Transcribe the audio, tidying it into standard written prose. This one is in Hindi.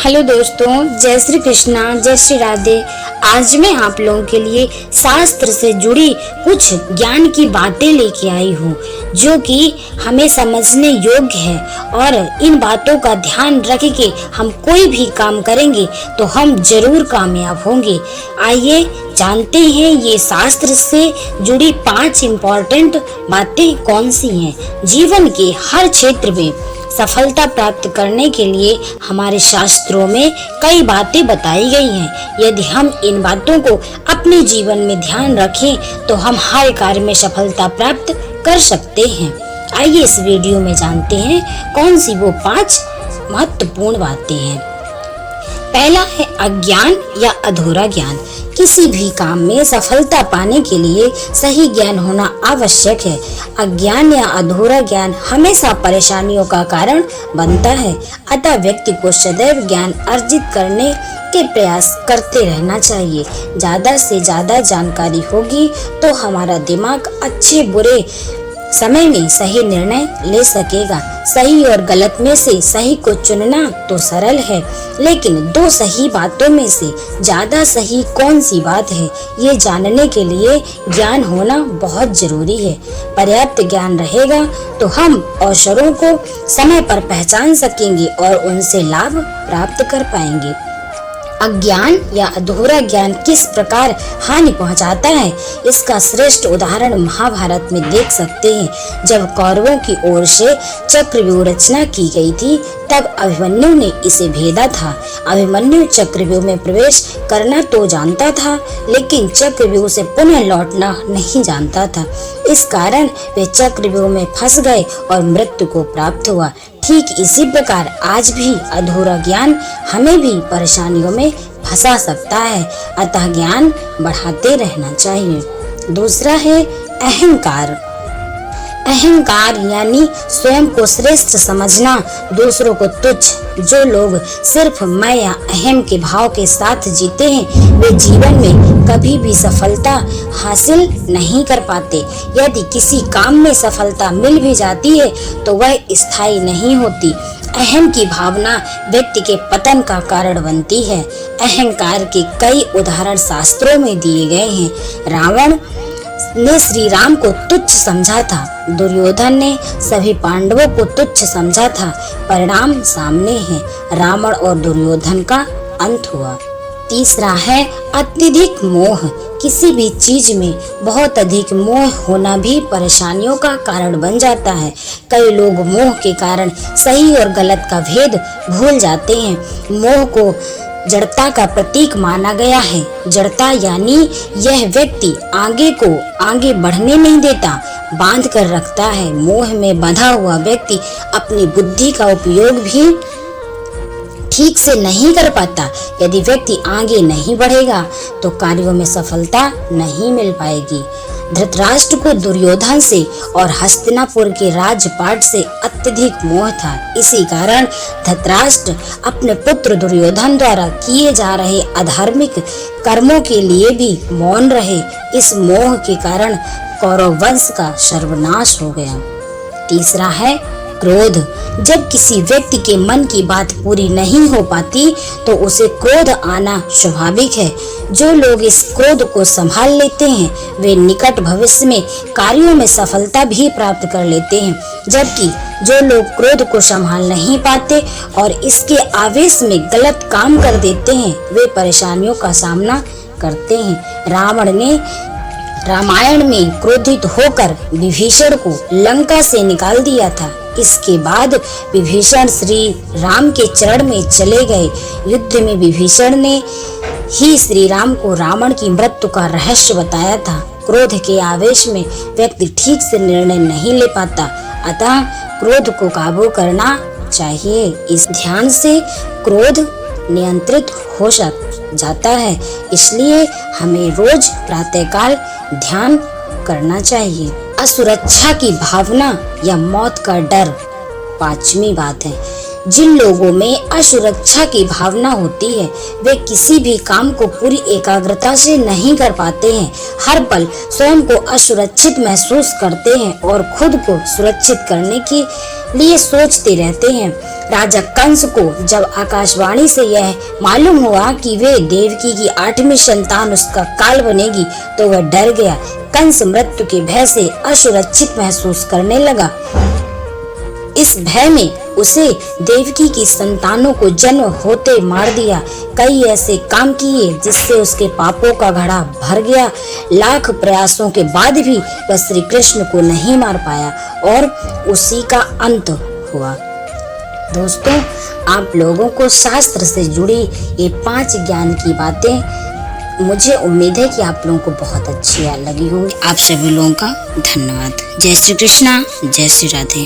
हेलो दोस्तों, जय श्री कृष्णा, जय श्री राधे। आज मैं आप लोगों के लिए शास्त्र से जुड़ी कुछ ज्ञान की बातें लेके आई हूँ जो कि हमें समझने योग्य है और इन बातों का ध्यान रख के हम कोई भी काम करेंगे तो हम जरूर कामयाब होंगे। आइए जानते हैं ये शास्त्र से जुड़ी 5 इम्पोर्टेंट बातें कौन सी हैं। जीवन के हर क्षेत्र में सफलता प्राप्त करने के लिए हमारे शास्त्रों में कई बातें बताई गई हैं। यदि हम इन बातों को अपने जीवन में ध्यान रखें तो हम हर कार्य में सफलता प्राप्त कर सकते हैं। आइए इस वीडियो में जानते हैं कौन सी वो 5 महत्वपूर्ण बातें हैं। पहला है अज्ञान या अधूरा ज्ञान। किसी भी काम में सफलता पाने के लिए सही ज्ञान होना आवश्यक है। अज्ञान या अधूरा ज्ञान हमेशा परेशानियों का कारण बनता है। अतः व्यक्ति को सदैव ज्ञान अर्जित करने के प्रयास करते रहना चाहिए। ज्यादा से ज्यादा जानकारी होगी तो हमारा दिमाग अच्छे बुरे समय में सही निर्णय ले सकेगा। सही और गलत में से सही को चुनना तो सरल है, लेकिन 2 सही बातों में से ज्यादा सही कौन सी बात है, ये जानने के लिए ज्ञान होना बहुत जरूरी है। पर्याप्त ज्ञान रहेगा तो हम अवसरों को समय पर पहचान सकेंगे और उनसे लाभ प्राप्त कर पाएंगे। अज्ञान या अधूरा ज्ञान किस प्रकार हानि पहुंचाता है, इसका श्रेष्ठ उदाहरण महाभारत में देख सकते हैं। जब कौरवों की ओर से चक्रव्यूह रचना की गई थी तब अभिमन्यु ने इसे भेदा था। अभिमन्यु चक्रव्यूह में प्रवेश करना तो जानता था, लेकिन चक्रव्यूह से पुनः लौटना नहीं जानता था। इस कारण वे चक्रव्यूह में फंस गए और मृत्यु को प्राप्त हुआ। ठीक इसी प्रकार आज भी अधूरा ज्ञान हमें भी परेशानियों में फंसा सकता है। अतः ज्ञान बढ़ाते रहना चाहिए। दूसरा है अहंकार। अहंकार यानी स्वयं को श्रेष्ठ समझना, दूसरों को तुच्छ। जो लोग सिर्फ मैं या अहम के भाव के साथ जीते हैं वे जीवन में कभी भी सफलता हासिल नहीं कर पाते। यदि किसी काम में सफलता मिल भी जाती है तो वह स्थायी नहीं होती। अहम की भावना व्यक्ति के पतन का कारण बनती है। अहंकार के कई उदाहरण शास्त्रों में दिए गए हैं। रावण ने श्री राम को तुच्छ समझा था, दुर्योधन ने सभी पांडवों को तुच्छ समझा था। परिणाम सामने है, रावण और दुर्योधन का अंत हुआ। तीसरा है अत्यधिक मोह। किसी भी चीज में बहुत अधिक मोह होना भी परेशानियों का कारण बन जाता है। कई लोग मोह के कारण सही और गलत का भेद भूल जाते हैं। मोह को जड़ता का प्रतीक माना गया है। जड़ता यानी यह व्यक्ति आगे को आगे बढ़ने नहीं देता, बांध कर रखता है। मोह में बंधा हुआ व्यक्ति अपनी बुद्धि का उपयोग भी ठीक से नहीं कर पाता। यदि व्यक्ति आगे नहीं बढ़ेगा तो कार्यों में सफलता नहीं मिल पाएगी। धृतराष्ट्र को दुर्योधन से और हस्तिनापुर के राजपाट से अत्यधिक मोह था। इसी कारण धृतराष्ट्र अपने पुत्र दुर्योधन द्वारा किए जा रहे अधार्मिक कर्मों के लिए भी मौन रहे। इस मोह के कारण कौरव वंश का सर्वनाश हो गया। तीसरा है क्रोध। जब किसी व्यक्ति के मन की बात पूरी नहीं हो पाती तो उसे क्रोध आना स्वाभाविक है। जो लोग इस क्रोध को संभाल लेते हैं वे निकट भविष्य में कार्यों में सफलता भी प्राप्त कर लेते हैं, जबकि जो लोग क्रोध को संभाल नहीं पाते और इसके आवेश में गलत काम कर देते हैं वे परेशानियों का सामना करते हैं। रावण ने रामायण में क्रोधित होकर विभीषण को लंका से निकाल दिया था। इसके बाद विभीषण श्री राम के चरण में चले गए। युद्ध में विभीषण ने ही श्री राम को रावण की मृत्यु का रहस्य बताया था। क्रोध के आवेश में व्यक्ति ठीक से निर्णय नहीं ले पाता, अतः क्रोध को काबू करना चाहिए। इस ध्यान से क्रोध नियंत्रित हो जाता है। इसलिए हमें रोज प्रातःकाल ध्यान करना चाहिए। असुरक्षा की भावना या मौत का डर 5वीं बात है। जिन लोगों में असुरक्षा की भावना होती है वे किसी भी काम को पूरी एकाग्रता से नहीं कर पाते हैं। हर पल स्वयं को असुरक्षित महसूस करते हैं और खुद को सुरक्षित करने की लिए सोचते रहते हैं। राजा कंस को जब आकाशवाणी से यह मालूम हुआ कि वे देवकी की 8वीं संतान उसका काल बनेगी तो वह डर गया। कंस मृत्यु के भय से असुरक्षित महसूस करने लगा। इस भय में उसे देवकी की संतानों को जन्म होते मार दिया। कई ऐसे काम किए जिससे उसके पापों का घड़ा भर गया। लाख प्रयासों के बाद भी वह श्री कृष्ण को नहीं मार पाया और उसी का अंत हुआ। दोस्तों, आप लोगों को शास्त्र से जुड़ी ये 5 ज्ञान की बातें मुझे उम्मीद है कि आप लोगों को बहुत अच्छी लगी होंगी। आप सभी लोगों का धन्यवाद। जय श्री कृष्णा, जय श्री राधे।